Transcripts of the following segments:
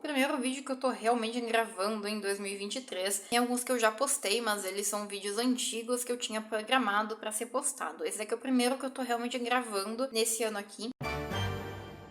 primeiro vídeo que eu tô realmente gravando em 2023. Tem alguns que eu já postei, mas eles são vídeos antigos que eu tinha programado pra ser postado. Esse daqui é o primeiro que eu tô realmente gravando nesse ano aqui.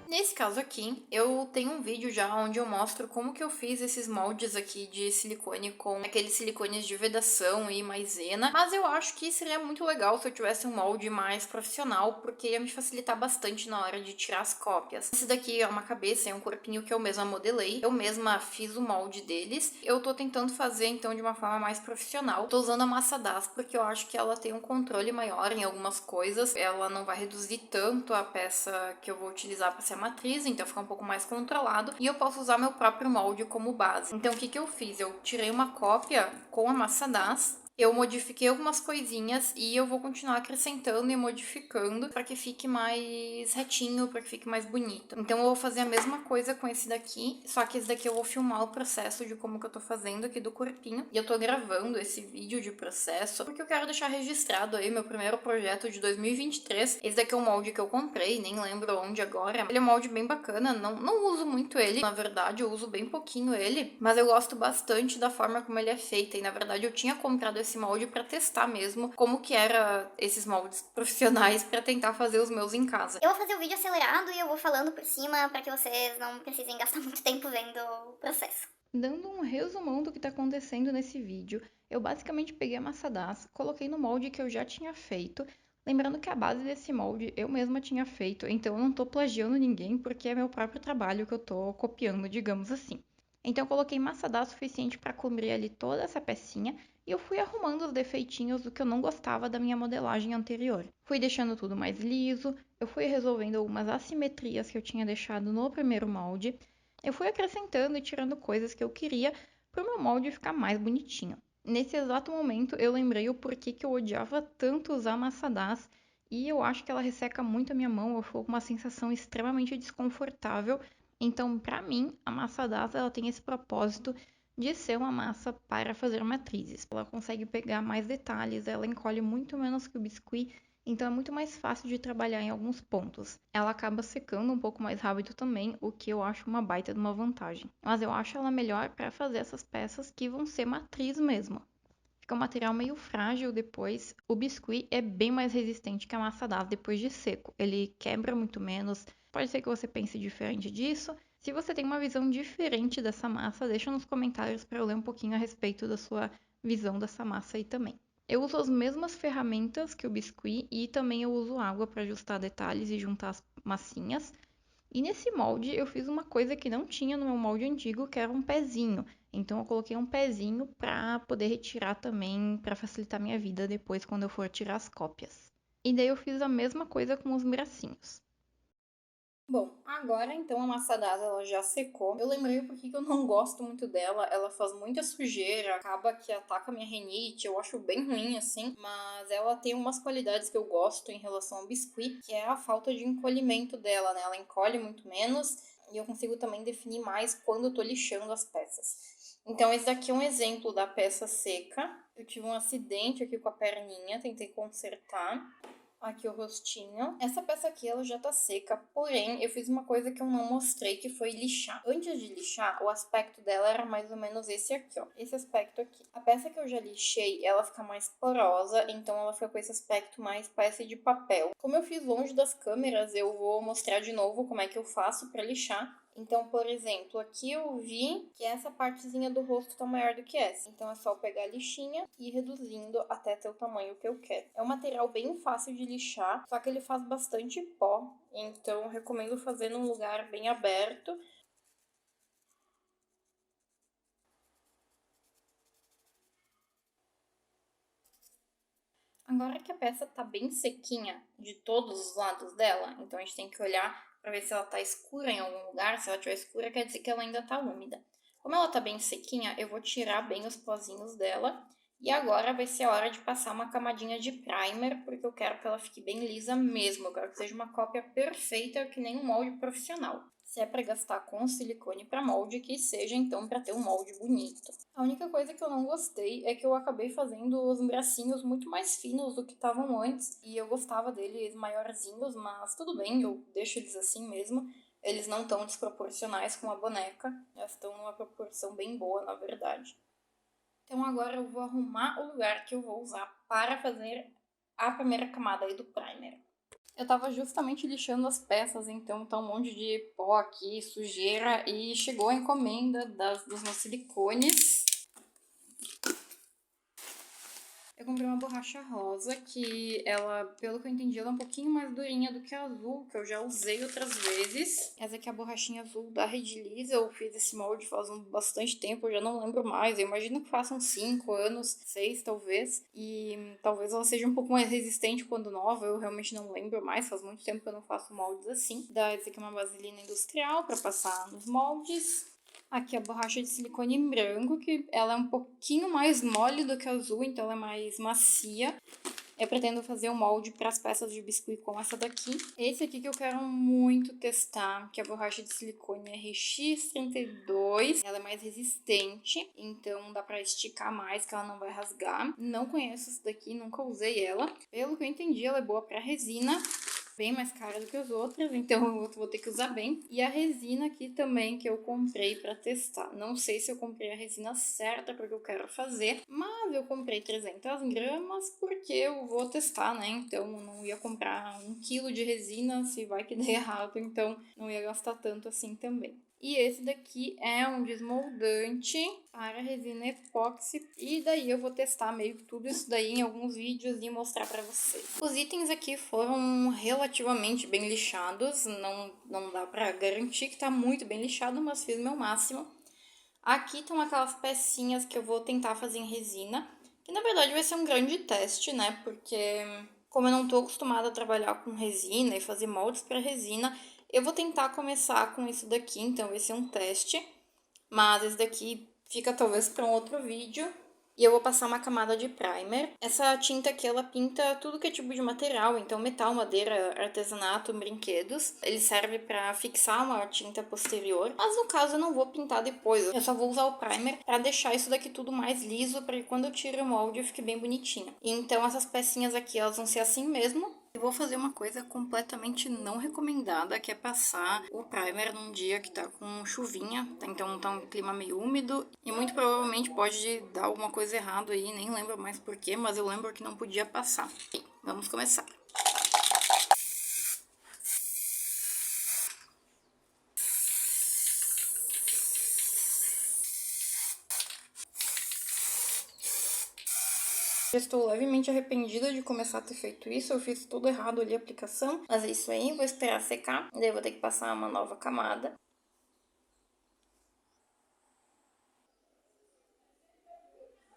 Nesse caso aqui, eu tenho um vídeo já onde eu mostro como que eu fiz esses moldes aqui de silicone com aqueles silicones de vedação e maisena, mas eu acho que seria muito legal se eu tivesse um molde mais profissional, porque ia me facilitar bastante na hora de tirar as cópias. Esse daqui é uma cabeça, é um corpinho que eu mesma modelei, eu mesma fiz o molde deles. Eu tô tentando fazer então de uma forma mais profissional. Tô usando a massa DAS porque eu acho que ela tem um controle maior em algumas coisas, ela não vai reduzir tanto a peça que eu vou utilizar para ser matriz, então fica um pouco mais controlado e eu posso usar meu próprio molde como base. Então o que eu fiz? Eu tirei uma cópia com a massa DAS, eu modifiquei algumas coisinhas e eu vou continuar acrescentando e modificando para que fique mais retinho, para que fique mais bonito. Então eu vou fazer a mesma coisa com esse daqui, só que esse daqui eu vou filmar o processo de como que eu tô fazendo aqui do corpinho. E eu tô gravando esse vídeo de processo porque eu quero deixar registrado aí meu primeiro projeto de 2023. Esse daqui é um molde que eu comprei, nem lembro onde agora. Ele é um molde bem bacana, não uso muito ele, na verdade eu uso bem pouquinho ele, mas eu gosto bastante da forma como ele é feito. E na verdade eu tinha comprado esse molde para testar mesmo como que era esses moldes profissionais para tentar fazer os meus em casa. Eu vou fazer o vídeo acelerado e eu vou falando por cima para que vocês não precisem gastar muito tempo vendo o processo. Dando um resumão do que está acontecendo nesse vídeo, eu basicamente peguei a massa DAS, coloquei no molde que eu já tinha feito, lembrando que a base desse molde eu mesma tinha feito, então eu não estou plagiando ninguém porque é meu próprio trabalho que eu estou copiando, digamos assim. Então eu coloquei massa DAS suficiente para cobrir ali toda essa pecinha e eu fui arrumando os defeitinhos do que eu não gostava da minha modelagem anterior. Fui deixando tudo mais liso, eu fui resolvendo algumas assimetrias que eu tinha deixado no primeiro molde. Eu fui acrescentando e tirando coisas que eu queria para o meu molde ficar mais bonitinho. Nesse exato momento eu lembrei o porquê que eu odiava tanto usar massa DAS e eu acho que ela resseca muito a minha mão, eu fico com uma sensação extremamente desconfortável. Então, para mim, a massa DAS ela tem esse propósito de ser uma massa para fazer matrizes. Ela consegue pegar mais detalhes, ela encolhe muito menos que o biscuit, então é muito mais fácil de trabalhar em alguns pontos. Ela acaba secando um pouco mais rápido também, o que eu acho uma baita de uma vantagem. Mas eu acho ela melhor para fazer essas peças que vão ser matriz mesmo. Fica um material meio frágil depois. O biscuit é bem mais resistente que a massa DAS depois de seco. Ele quebra muito menos. Pode ser que você pense diferente disso. Se você tem uma visão diferente dessa massa, deixa nos comentários para eu ler um pouquinho a respeito da sua visão dessa massa aí também. Eu uso as mesmas ferramentas que o biscuit e também eu uso água para ajustar detalhes e juntar as massinhas. E nesse molde eu fiz uma coisa que não tinha no meu molde antigo, que era um pezinho. Então eu coloquei um pezinho para poder retirar também, para facilitar minha vida depois quando eu for tirar as cópias. E daí eu fiz a mesma coisa com os bracinhos. Bom, agora então a massa DAS ela já secou. Eu lembrei porque que eu não gosto muito dela. Ela faz muita sujeira, acaba que ataca minha rinite. Eu acho bem ruim assim, mas ela tem umas qualidades que eu gosto em relação ao biscuit, que é a falta de encolhimento dela, né? Ela encolhe muito menos e eu consigo também definir mais quando eu tô lixando as peças. Então esse daqui é um exemplo da peça seca. Eu tive um acidente aqui com a perninha, tentei consertar. Aqui o rostinho. Essa peça aqui, ela já tá seca, porém, eu fiz uma coisa que eu não mostrei, que foi lixar. Antes de lixar, o aspecto dela era mais ou menos esse aqui, ó. Esse aspecto aqui. A peça que eu já lixei, ela fica mais porosa, então ela fica com esse aspecto mais parece de papel. Como eu fiz longe das câmeras, eu vou mostrar de novo como é que eu faço pra lixar. Então, por exemplo, aqui eu vi que essa partezinha do rosto tá maior do que essa. Então é só pegar a lixinha e ir reduzindo até ter o tamanho que eu quero. É um material bem fácil de lixar, só que ele faz bastante pó. Então recomendo fazer num lugar bem aberto. Agora que a peça tá bem sequinha de todos os lados dela, então a gente tem que olhar para ver se ela tá escura em algum lugar. Se ela estiver escura, quer dizer que ela ainda tá úmida. Como ela tá bem sequinha, eu vou tirar bem os pozinhos dela. E agora vai ser a hora de passar uma camadinha de primer, porque eu quero que ela fique bem lisa mesmo. Eu quero que seja uma cópia perfeita, que nem um molde profissional. Se é para gastar com silicone para molde, que seja então para ter um molde bonito. A única coisa que eu não gostei é que eu acabei fazendo os bracinhos muito mais finos do que estavam antes. E eu gostava deles maiorzinhos, mas tudo bem, eu deixo eles assim mesmo. Eles não estão desproporcionais com a boneca, elas estão numa proporção bem boa, na verdade. Então agora eu vou arrumar o lugar que eu vou usar para fazer a primeira camada aí do primer. Eu tava justamente lixando as peças, então tá um monte de pó aqui, sujeira, e chegou a encomenda dos meus silicones. Eu comprei uma borracha rosa, que ela, pelo que eu entendi, ela é um pouquinho mais durinha do que a azul, que eu já usei outras vezes. Essa aqui é a borrachinha azul da Redilize, eu fiz esse molde faz bastante tempo, eu já não lembro mais. Eu imagino que façam 5 anos, 6 talvez. E talvez ela seja um pouco mais resistente quando nova, eu realmente não lembro mais, faz muito tempo que eu não faço moldes assim. Essa aqui é uma vaselina industrial para passar nos moldes. Aqui a borracha de silicone em branco, que ela é um pouquinho mais mole do que a azul, então ela é mais macia. Eu pretendo fazer um molde para as peças de biscuit com essa daqui. Esse aqui que eu quero muito testar, que é a borracha de silicone RX32. Ela é mais resistente, então dá para esticar mais, que ela não vai rasgar. Não conheço essa daqui, nunca usei ela. Pelo que eu entendi, ela é boa para resina. Bem mais cara do que as outras, então eu vou ter que usar bem. E a resina aqui também que eu comprei para testar. Não sei se eu comprei a resina certa porque eu quero fazer, mas eu comprei 300 gramas porque eu vou testar, né? Então eu não ia comprar 1 quilo de resina se vai que der errado, então não ia gastar tanto assim também. E esse daqui é um desmoldante para resina epóxi. E daí eu vou testar meio que tudo isso daí em alguns vídeos e mostrar para vocês. Os itens aqui foram relativamente bem lixados. Não dá para garantir que tá muito bem lixado, mas fiz meu máximo. Aqui estão aquelas pecinhas que eu vou tentar fazer em resina. Que na verdade vai ser um grande teste, né? Porque como eu não tô acostumada a trabalhar com resina e fazer moldes para resina, eu vou tentar começar com isso daqui, então vai ser um teste. Mas esse daqui fica talvez para um outro vídeo. E eu vou passar uma camada de primer. Essa tinta aqui, ela pinta tudo que é tipo de material. Então, metal, madeira, artesanato, brinquedos. Ele serve para fixar uma tinta posterior. Mas no caso, eu não vou pintar depois. Eu só vou usar o primer para deixar isso daqui tudo mais liso. Para que quando eu tire o molde, fique bem bonitinho. Então, essas pecinhas aqui, elas vão ser assim mesmo. Eu vou fazer uma coisa completamente não recomendada, que é passar o primer num dia que tá com chuvinha, então tá um clima meio úmido e muito provavelmente pode dar alguma coisa errada aí, nem lembro mais porquê, mas eu lembro que não podia passar. Vamos começar. Já estou levemente arrependida de começar a ter feito isso, eu fiz tudo errado ali a aplicação, mas é isso aí, vou esperar secar, daí eu vou ter que passar uma nova camada.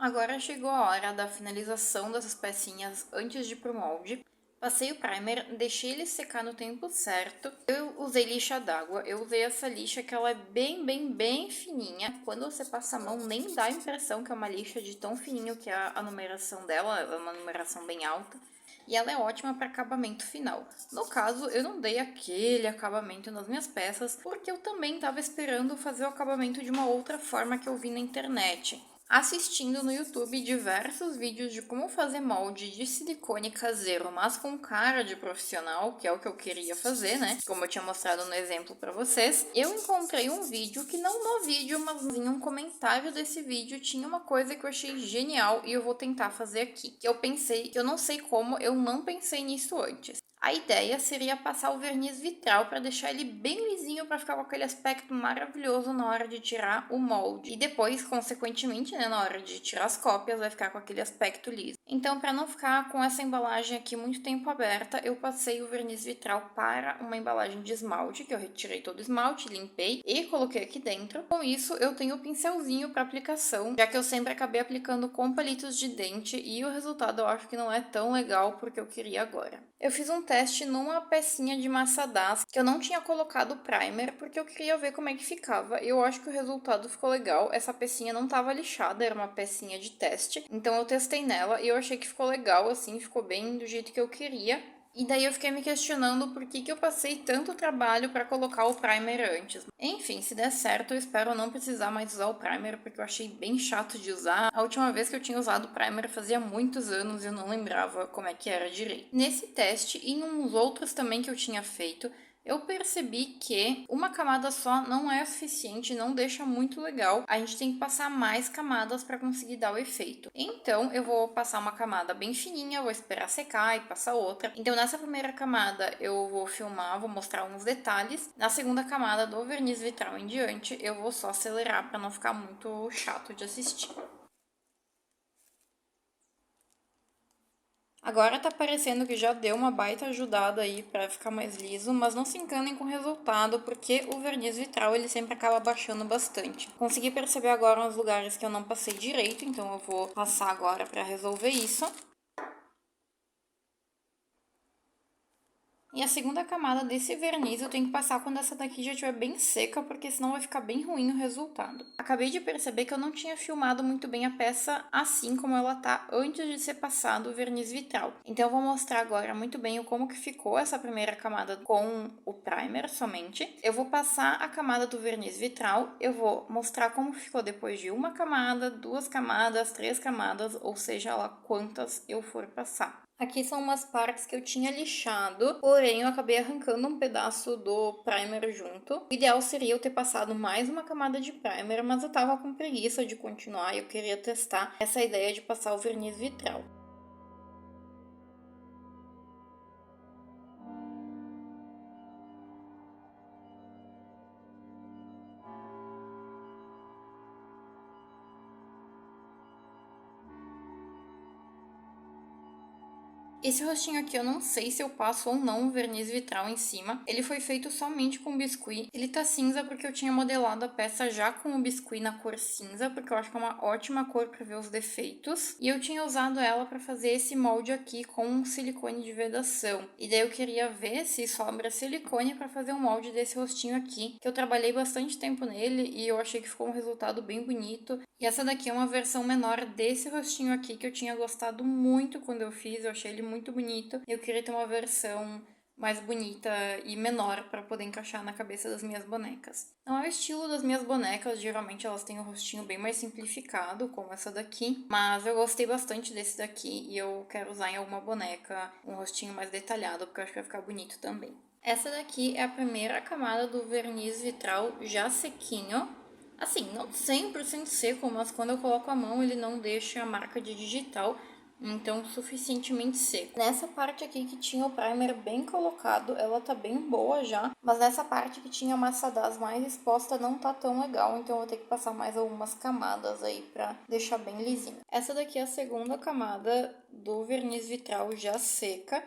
Agora chegou a hora da finalização dessas pecinhas antes de ir pro molde. Passei o primer, deixei ele secar no tempo certo. Eu usei lixa d'água, eu usei essa lixa que ela é bem fininha. Quando você passa a mão, nem dá a impressão que é uma lixa de tão fininho que é a numeração dela, é uma numeração bem alta. E ela é ótima para acabamento final. No caso, eu não dei aquele acabamento nas minhas peças, porque eu também estava esperando fazer o acabamento de uma outra forma que eu vi na internet. Assistindo no YouTube diversos vídeos de como fazer molde de silicone caseiro, mas com cara de profissional, que é o que eu queria fazer, né? Como eu tinha mostrado no exemplo para vocês. Eu encontrei um vídeo que não no vídeo, mas em um comentário desse vídeo tinha uma coisa que eu achei genial e eu vou tentar fazer aqui. Que eu pensei, eu não sei como, eu não pensei nisso antes. A ideia seria passar o verniz vitral para deixar ele bem lisinho para ficar com aquele aspecto maravilhoso na hora de tirar o molde. E depois, consequentemente, né, na hora de tirar as cópias, vai ficar com aquele aspecto liso. Então, para não ficar com essa embalagem aqui muito tempo aberta, eu passei o verniz vitral para uma embalagem de esmalte, que eu retirei todo o esmalte, limpei e coloquei aqui dentro. Com isso, eu tenho o pincelzinho para aplicação, já que eu sempre acabei aplicando com palitos de dente e o resultado eu acho que não é tão legal porque eu queria agora. Eu fiz um teste numa pecinha de massa DAS, que eu não tinha colocado primer, porque eu queria ver como é que ficava. Eu acho que o resultado ficou legal. Essa pecinha não estava lixada, era uma pecinha de teste. Então eu testei nela e eu achei que ficou legal, assim, ficou bem do jeito que eu queria. E daí eu fiquei me questionando por que eu passei tanto trabalho para colocar o primer antes. Enfim, se der certo, eu espero não precisar mais usar o primer, porque eu achei bem chato de usar. A última vez que eu tinha usado o primer fazia muitos anos e eu não lembrava como é que era direito. Nesse teste e em uns outros também que eu tinha feito, Eu percebi que uma camada só não é suficiente, não deixa muito legal. A gente tem que passar mais camadas para conseguir dar o efeito. Então, eu vou passar uma camada bem fininha, vou esperar secar e passar outra. Então, nessa primeira camada, eu vou filmar, vou mostrar uns detalhes. Na segunda camada, do verniz vitral em diante, eu vou só acelerar para não ficar muito chato de assistir. Agora tá parecendo que já deu uma baita ajudada aí para ficar mais liso, mas não se enganem com o resultado, porque o verniz vitral ele sempre acaba baixando bastante. Consegui perceber agora os lugares que eu não passei direito, então eu vou passar agora para resolver isso. E a segunda camada desse verniz eu tenho que passar quando essa daqui já estiver bem seca, porque senão vai ficar bem ruim o resultado. Acabei de perceber que eu não tinha filmado muito bem a peça assim como ela tá antes de ser passado o verniz vitral. Então eu vou mostrar agora muito bem como que ficou essa primeira camada com o primer somente. Eu vou passar a camada do verniz vitral, eu vou mostrar como ficou depois de uma camada, 2 camadas, 3 camadas, ou seja lá quantas eu for passar. Aqui são umas partes que eu tinha lixado, porém eu acabei arrancando um pedaço do primer junto. O ideal seria eu ter passado mais uma camada de primer, mas eu tava com preguiça de continuar e eu queria testar essa ideia de passar o verniz vitral. Esse rostinho aqui eu não sei se eu passo ou não o verniz vitral em cima. Ele foi feito somente com biscuit. Ele tá cinza porque eu tinha modelado a peça já com o biscuit na cor cinza, porque eu acho que é uma ótima cor para ver os defeitos. E eu tinha usado ela para fazer esse molde aqui com um silicone de vedação. E daí eu queria ver se sobra silicone para fazer um molde desse rostinho aqui, que eu trabalhei bastante tempo nele e eu achei que ficou um resultado bem bonito. E essa daqui é uma versão menor desse rostinho aqui que eu tinha gostado muito quando eu fiz, eu achei ele muito bonito. Eu queria ter uma versão mais bonita e menor para poder encaixar na cabeça das minhas bonecas. Não é o estilo das minhas bonecas, geralmente elas têm um rostinho bem mais simplificado, como essa daqui, mas eu gostei bastante desse daqui e eu quero usar em alguma boneca um rostinho mais detalhado, porque eu acho que vai ficar bonito também. Essa daqui é a primeira camada do verniz vitral já sequinho. Assim, não 100% seco, mas quando eu coloco a mão ele não deixa a marca de digital, então suficientemente seco. Nessa parte aqui que tinha o primer bem colocado, ela tá bem boa já, mas nessa parte que tinha a massa das mais exposta não tá tão legal, então eu vou ter que passar mais algumas camadas aí pra deixar bem lisinho. Essa daqui é a segunda camada do verniz vitral já seca.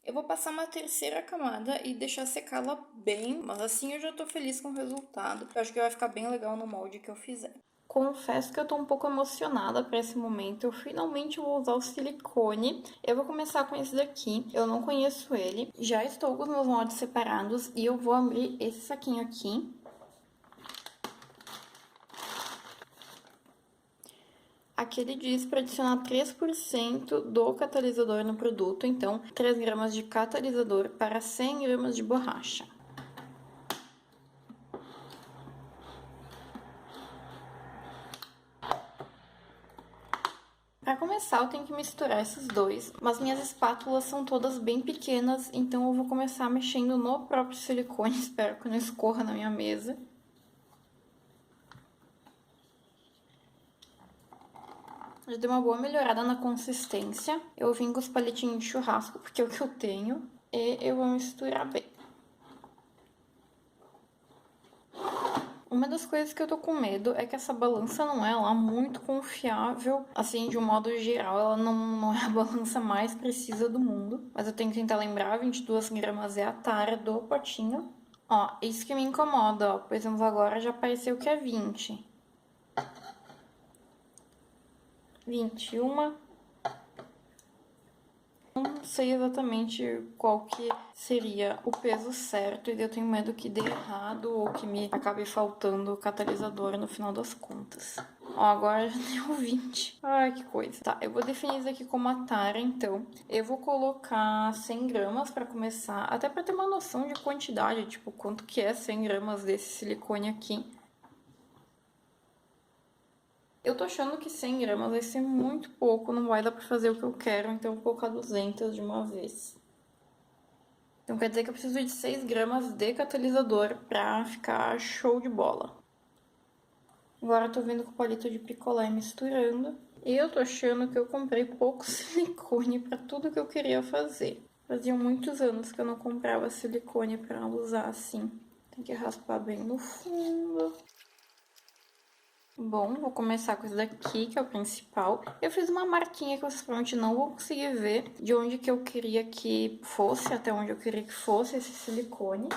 Eu vou passar uma terceira camada e deixar secá-la bem, mas assim eu já tô feliz com o resultado. Eu acho que vai ficar bem legal no molde que eu fizer. Confesso que eu tô um pouco emocionada para esse momento. Eu finalmente vou usar o silicone. Eu vou começar com esse daqui. Eu não conheço ele. Já estou com os meus moldes separados e eu vou abrir esse saquinho aqui. Aqui ele diz para adicionar 3% do catalisador no produto, então 3 gramas de catalisador para 100 gramas de borracha. Para começar, eu tenho que misturar esses dois, mas minhas espátulas são todas bem pequenas, então eu vou começar mexendo no próprio silicone, espero que não escorra na minha mesa. Já deu uma boa melhorada na consistência. Eu vim com os palitinhos de churrasco, porque é o que eu tenho. E eu vou misturar bem. Uma das coisas que eu tô com medo é que essa balança não é lá muito confiável. Assim, de um modo geral, ela não é a balança mais precisa do mundo. Mas eu tenho que tentar lembrar, 22 gramas é a tara do potinho. Ó, isso que me incomoda, ó. Por exemplo, agora já apareceu que é 20. 21. Não sei exatamente qual que seria o peso certo e eu tenho medo que dê errado ou que me acabe faltando o catalisador no final das contas. Ó, agora já deu 20. Ai, que coisa. Tá, eu vou definir isso aqui como a tara, então. Eu vou colocar 100 gramas pra começar, até pra ter uma noção de quantidade, tipo, quanto que é 100 gramas desse silicone aqui. Eu tô achando que 100 gramas vai ser muito pouco, não vai dar pra fazer o que eu quero, então eu vou colocar 200 de uma vez. Então quer dizer que eu preciso de 6 gramas de catalisador pra ficar show de bola. Agora eu tô vindo com o palito de picolé misturando. E eu tô achando que eu comprei pouco silicone pra tudo que eu queria fazer. Fazia muitos anos que eu não comprava silicone pra usar assim. Tem que raspar bem no fundo. Bom, vou começar com esse daqui, que é o principal. Eu fiz uma marquinha que vocês provavelmente não vão conseguir ver de onde que eu queria que fosse, até onde eu queria que fosse esse silicone.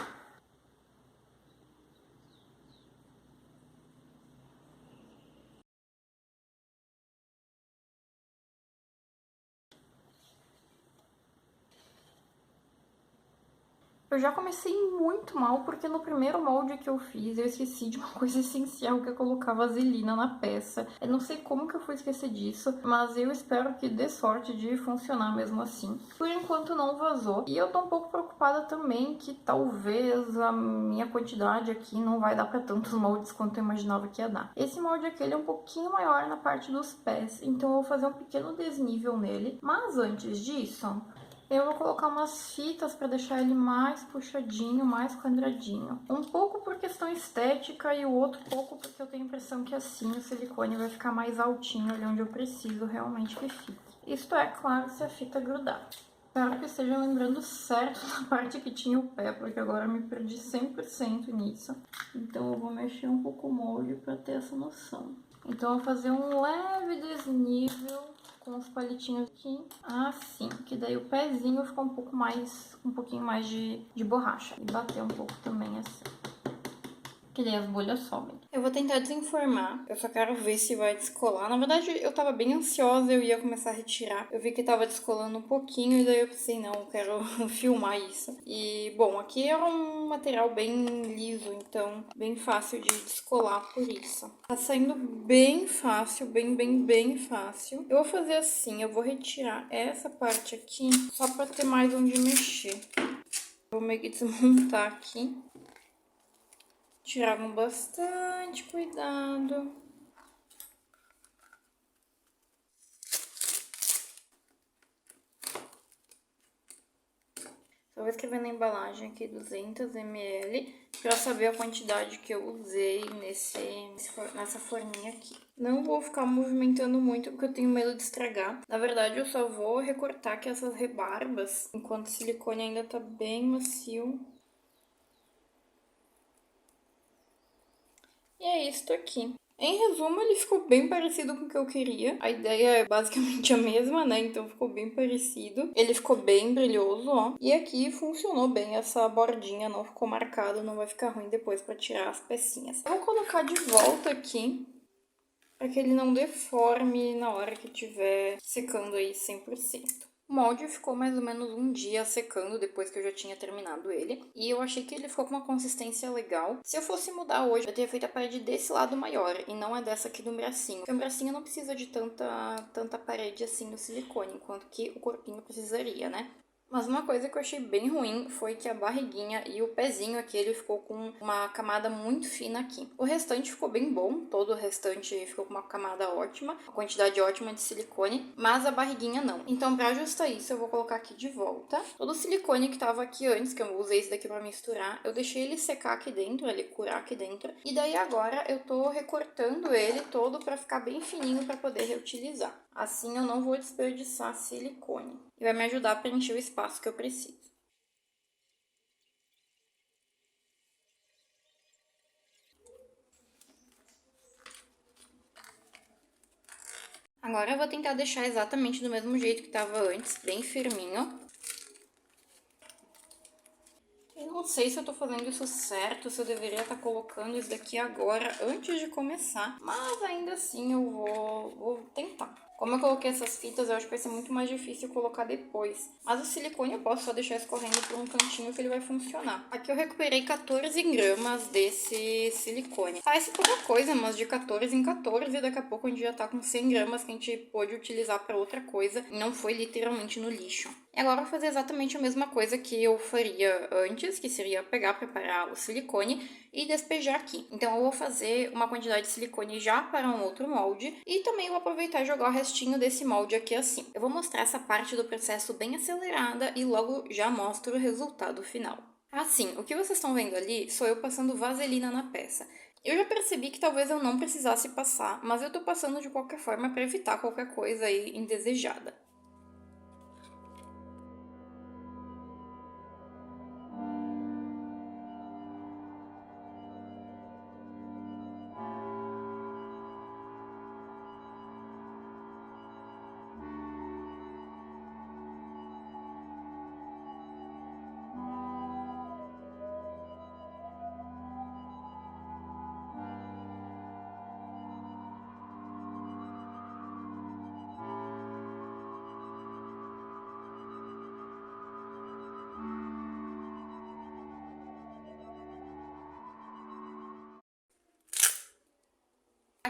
Eu já comecei muito mal, porque no primeiro molde que eu fiz, eu esqueci de uma coisa essencial, que é colocar vaselina na peça. Eu não sei como que eu fui esquecer disso, mas eu espero que dê sorte de funcionar mesmo assim. Por enquanto não vazou. E eu tô um pouco preocupada também que talvez a minha quantidade aqui não vai dar pra tantos moldes quanto eu imaginava que ia dar. Esse molde aqui, ele é um pouquinho maior na parte dos pés, então eu vou fazer um pequeno desnível nele. Mas antes disso, eu vou colocar umas fitas para deixar ele mais puxadinho, mais quadradinho. Um pouco por questão estética e o outro pouco porque eu tenho a impressão que assim o silicone vai ficar mais altinho ali onde eu preciso realmente que fique. Isto é, claro, se a fita grudar. Espero que esteja lembrando certo da parte que tinha o pé, porque agora eu me perdi 100% nisso. Então eu vou mexer um pouco o molde para ter essa noção. Então eu vou fazer um leve desnível com os palitinhos aqui, assim, que daí o pezinho fica um pouquinho mais de borracha. E bater um pouco também assim, que daí as bolhas sobem. Eu vou tentar desenformar, eu só quero ver se vai descolar. Na verdade, eu tava bem ansiosa, eu ia começar a retirar. Eu vi que tava descolando um pouquinho e daí eu pensei, não, eu quero filmar isso. E, bom, aqui era um material bem liso, então bem fácil de descolar por isso. Tá saindo bem fácil, bem fácil. Eu vou fazer assim, eu vou retirar essa parte aqui só pra ter mais onde mexer. Vou meio que desmontar aqui. Tirar com bastante cuidado. Só vou escrever na embalagem aqui 200 ml para saber a quantidade que eu usei nessa forminha aqui. Não vou ficar movimentando muito porque eu tenho medo de estragar. Na verdade, eu só vou recortar aqui essas rebarbas enquanto o silicone ainda tá bem macio. E é isso aqui. Em resumo, ele ficou bem parecido com o que eu queria. A ideia é basicamente a mesma, né? Então ficou bem parecido. Ele ficou bem brilhoso, ó. E aqui funcionou bem essa bordinha, não ficou marcado, não vai ficar ruim depois pra tirar as pecinhas. Eu vou colocar de volta aqui, para que ele não deforme na hora que estiver secando aí 100%. O molde ficou mais ou menos um dia secando depois que eu já tinha terminado ele. E eu achei que ele ficou com uma consistência legal. Se eu fosse mudar hoje, eu teria feito a parede desse lado maior e não é dessa aqui do bracinho. Porque o bracinho não precisa de tanta parede assim no silicone, enquanto que o corpinho precisaria, né? Mas uma coisa que eu achei bem ruim foi que a barriguinha e o pezinho aqui, ele ficou com uma camada muito fina aqui. O restante ficou bem bom, todo o restante ficou com uma camada ótima, uma quantidade ótima de silicone, mas a barriguinha não. Então, pra ajustar isso, eu vou colocar aqui de volta. Todo o silicone que tava aqui antes, que eu usei esse daqui pra misturar, eu deixei ele secar aqui dentro, ele curar aqui dentro. E daí agora eu tô recortando ele todo pra ficar bem fininho pra poder reutilizar. Assim eu não vou desperdiçar silicone. E vai me ajudar a preencher o espaço que eu preciso. Agora eu vou tentar deixar exatamente do mesmo jeito que estava antes, bem firminho. Eu não sei se eu tô fazendo isso certo, se eu deveria estar colocando isso daqui agora, antes de começar. Mas ainda assim eu vou tentar. Como eu coloquei essas fitas, eu acho que vai ser muito mais difícil colocar depois. Mas o silicone eu posso só deixar escorrendo por um cantinho que ele vai funcionar. Aqui eu recuperei 14 gramas desse silicone. Parece pouca coisa, mas de 14 em 14, daqui a pouco a gente já tá com 100 gramas que a gente pôde utilizar para outra coisa. E não foi literalmente no lixo. E agora eu vou fazer exatamente a mesma coisa que eu faria antes, que seria preparar o silicone e despejar aqui. Então eu vou fazer uma quantidade de silicone já para um outro molde e também vou aproveitar e jogar o rostinho desse molde aqui assim. Eu vou mostrar essa parte do processo bem acelerada e logo já mostro o resultado final. Assim, o que vocês estão vendo ali sou eu passando vaselina na peça. Eu já percebi que talvez eu não precisasse passar, mas eu tô passando de qualquer forma para evitar qualquer coisa aí indesejada.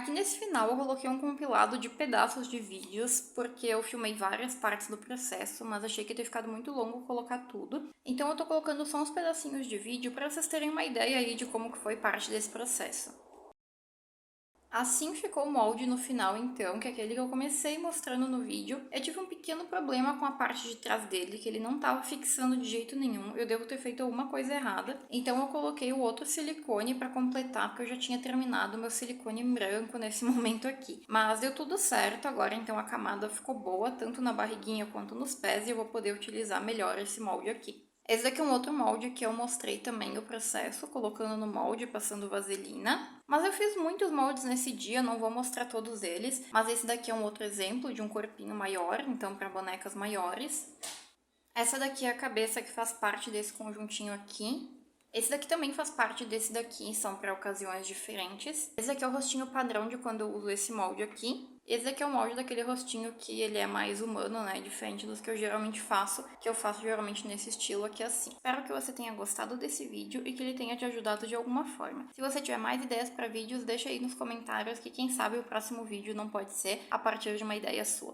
Aqui nesse final eu coloquei um compilado de pedaços de vídeos, porque eu filmei várias partes do processo, mas achei que ia ter ficado muito longo colocar tudo. Então eu tô colocando só uns pedacinhos de vídeo para vocês terem uma ideia aí de como que foi parte desse processo. Assim ficou o molde no final então, que é aquele que eu comecei mostrando no vídeo. Eu tive um pequeno problema com a parte de trás dele, que ele não estava fixando de jeito nenhum. Eu devo ter feito alguma coisa errada. Então eu coloquei o outro silicone para completar, porque eu já tinha terminado o meu silicone branco nesse momento aqui. Mas deu tudo certo agora, então a camada ficou boa, tanto na barriguinha quanto nos pés, e eu vou poder utilizar melhor esse molde aqui. Esse daqui é um outro molde que eu mostrei também o processo, colocando no molde, passando vaselina. Mas eu fiz muitos moldes nesse dia, não vou mostrar todos eles. Mas esse daqui é um outro exemplo de um corpinho maior, então para bonecas maiores. Essa daqui é a cabeça que faz parte desse conjuntinho aqui. Esse daqui também faz parte desse daqui, são para ocasiões diferentes. Esse daqui é o rostinho padrão de quando eu uso esse molde aqui. Esse daqui é o molde daquele rostinho que ele é mais humano, né? Diferente dos que eu geralmente faço, que eu faço geralmente nesse estilo aqui assim. Espero que você tenha gostado desse vídeo e que ele tenha te ajudado de alguma forma. Se você tiver mais ideias para vídeos, deixa aí nos comentários que quem sabe o próximo vídeo não pode ser a partir de uma ideia sua.